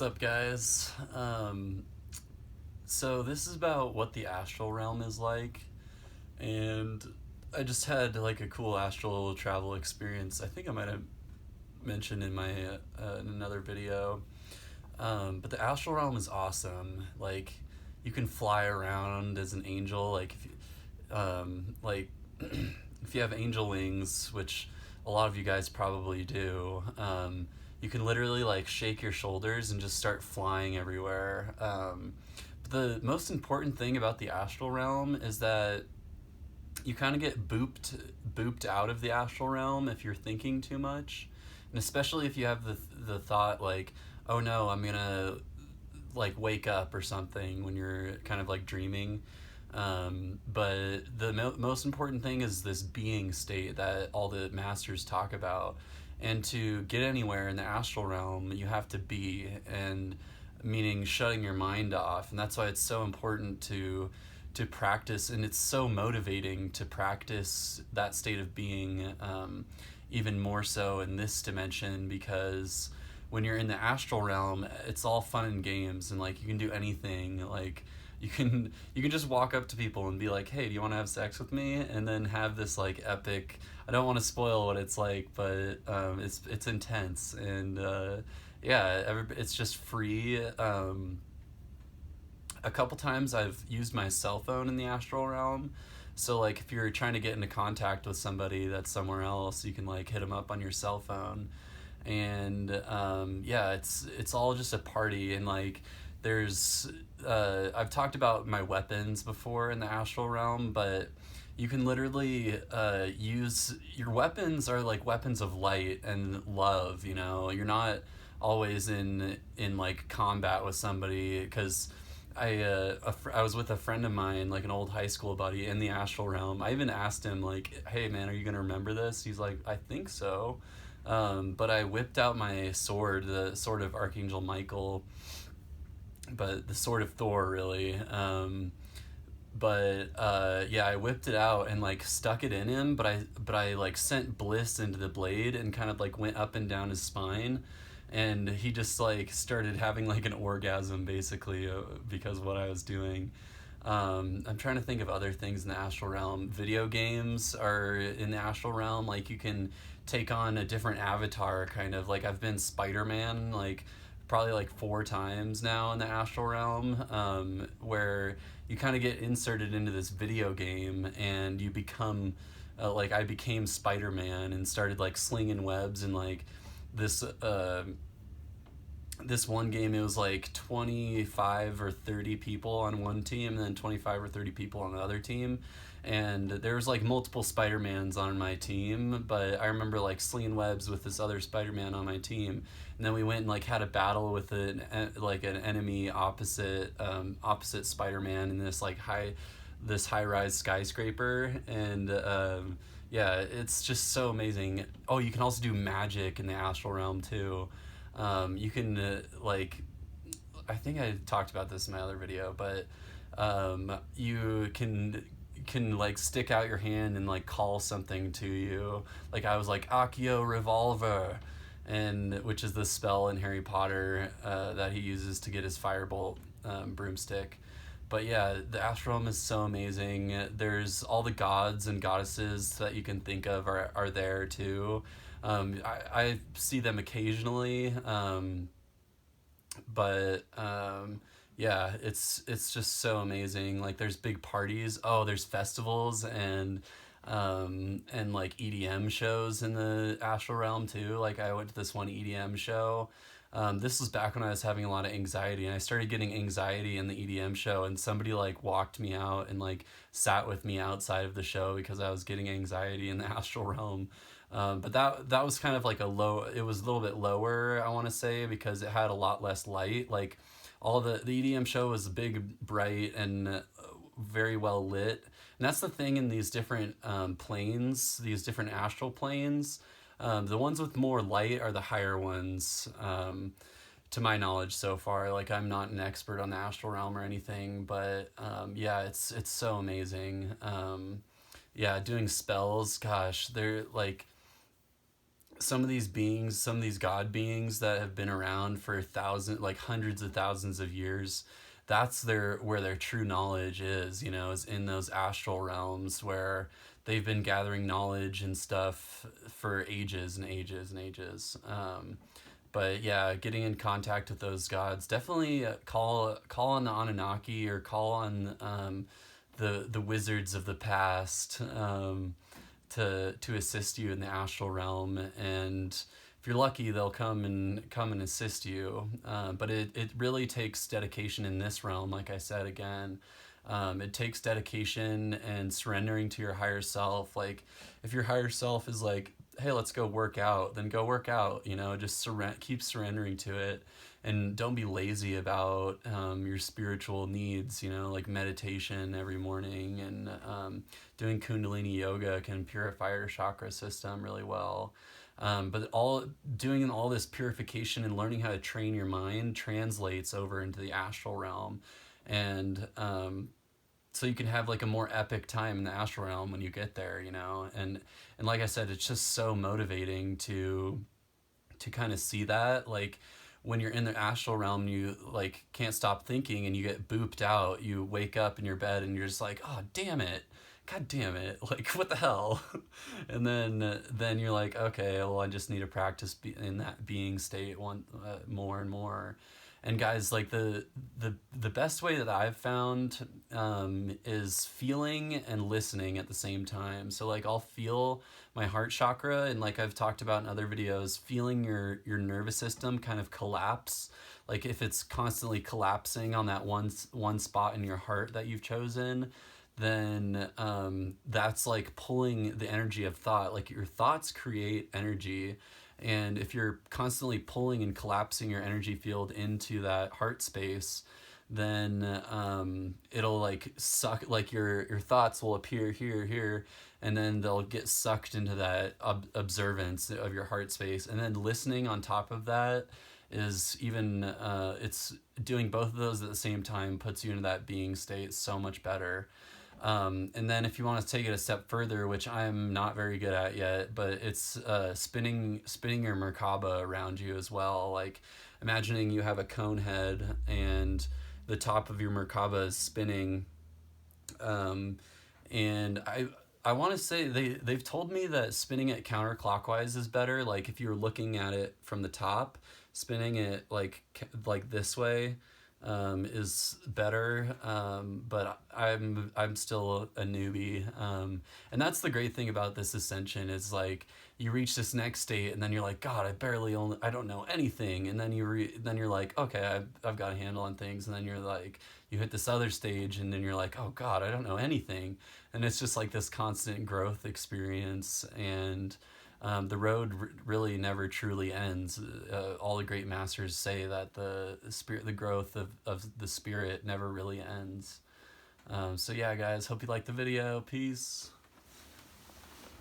What's up, guys? So this is about what the astral realm is like, and I just had like a cool astral travel experience. I think I might have mentioned in my in another video. But the astral realm is awesome. Like, you can fly around as an angel. Like, like if you have angel wings, which a lot of you guys probably do, you can literally like shake your shoulders and just start flying everywhere. But the most important thing about the astral realm is that you kind of get booped out of the astral realm if you're thinking too much, and especially if you have the thought like, oh no, I'm gonna like wake up or something when you're kind of like dreaming. But the most important thing is this being state that all the masters talk about. And to get anywhere in the astral realm, you have to be, and meaning shutting your mind off. And that's why it's so important to practice, and it's so motivating to practice that state of being, even more so in this dimension, because when you're in the astral realm, it's all fun and games, and like you can do anything. Like, you can just walk up to people and be like, hey, do you want to have sex with me? And then have this like epic, I don't want to spoil what it's like, but it's intense. And yeah, it's just free. A couple times I've used my cell phone in the astral realm. So like if you're trying to get into contact with somebody that's somewhere else, you can like hit them up on your cell phone. And yeah, it's all just a party. And like there's I've talked about my weapons before in the astral realm, but you can literally use your weapons are like weapons of light and love. You're not always in like combat with somebody, because I was with a friend of mine, like an old high school buddy, in the astral realm. I even asked him like, hey man, are you gonna remember this? He's like, I think so. But I whipped out my sword, the sword of Archangel Michael, but the sword of Thor, really. But yeah, I whipped it out and like stuck it in him, but I like sent bliss into the blade and kind of like went up and down his spine, and he just like started having like an orgasm, basically, because of what I was doing. I'm trying to think of other things in the astral realm. Video games are in the astral realm. Like, you can take on a different avatar, kind of like I've been Spider-Man like probably like 4 times now in the astral realm, where you kind of get inserted into this video game and you become like I became Spider-Man and started like slinging webs, and like this this one game, it was like 25 or 30 people on one team and then 25 or 30 people on the other team, and there was like multiple Spider-Mans on my team, but I remember like slinging webs with this other Spider-Man on my team, and then we went and like had a battle with an enemy opposite Spider-Man in this high rise skyscraper. And yeah, it's just so amazing. Oh, you can also do magic in the astral realm too. You can like, I think I talked about this in my other video, but you can like stick out your hand and like call something to you. Like, I was like Accio Revolver, and which is the spell in Harry Potter that he uses to get his firebolt broomstick. But yeah, the astral realm is so amazing. There's all the gods and goddesses that you can think of are there too. I see them occasionally, but yeah, it's just so amazing. Like, there's big parties. Oh, there's festivals and like EDM shows in the astral realm too. Like, I went to this one EDM show. This was back when I was having a lot of anxiety, and I started getting anxiety in the EDM show, and somebody like walked me out and like sat with me outside of the show because I was getting anxiety in the astral realm. But that was kind of like it was a little bit lower, I want to say, because it had a lot less light. Like, all the EDM show was big, bright, and very well lit. And that's the thing in these different planes, these different astral planes. The ones with more light are the higher ones, to my knowledge so far. Like, I'm not an expert on the astral realm or anything, but yeah, it's so amazing. Yeah, doing spells, gosh, they're like some of these beings, some of these god beings that have been around for like hundreds of thousands of years, that's where their true knowledge is, you know, is in those astral realms where they've been gathering knowledge and stuff for ages and ages and ages. But yeah, getting in contact with those gods, definitely call on the Anunnaki, or call on the wizards of the past, to assist you in the astral realm. And if you're lucky, they'll come and assist you. But it really takes dedication in this realm. Like I said again, it takes dedication and surrendering to your higher self. Like, if your higher self is like, hey, let's go work out, then go work out. You know, just keep surrendering to it, and don't be lazy about your spiritual needs. You know, like meditation every morning, and doing Kundalini yoga can purify your chakra system really well. But doing all this purification and learning how to train your mind translates over into the astral realm, and so you can have like a more epic time in the astral realm when you get there, you know. And like I said, it's just so motivating to kind of see that, like, when you're in the astral realm, you like can't stop thinking and you get booped out. You wake up in your bed and you're just like, oh damn it, god damn it, like what the hell. And then you're like, okay, well, I just need to practice in that being state more and more. And guys, like the best way that I've found is feeling and listening at the same time. So like, I'll feel my heart chakra, and like I've talked about in other videos, feeling your nervous system kind of collapse. Like, if it's constantly collapsing on that one spot in your heart that you've chosen, then that's like pulling the energy of thought. Like, your thoughts create energy, and if you're constantly pulling and collapsing your energy field into that heart space, then it'll like suck, like your thoughts will appear here, and then they'll get sucked into that observance of your heart space. And then listening on top of that is even it's doing both of those at the same time puts you into that being state so much better. And then if you want to take it a step further, which I'm not very good at yet, but it's spinning your Merkaba around you as well. Like, imagining you have a cone head and the top of your Merkaba is spinning. And I want to say they've told me that spinning it counterclockwise is better. Like, if you're looking at it from the top, spinning it like this way is better. But I'm still a newbie. And that's the great thing about this ascension, is like, you reach this next state and then you're like, God, I don't know anything. And then then you're like, okay, I've got a handle on things. And then you're like, you hit this other stage and then you're like, oh God, I don't know anything. And it's just like this constant growth experience. And the road really never truly ends. All the great masters say that the growth of the spirit never really ends. So yeah, guys, hope you liked the video. Peace.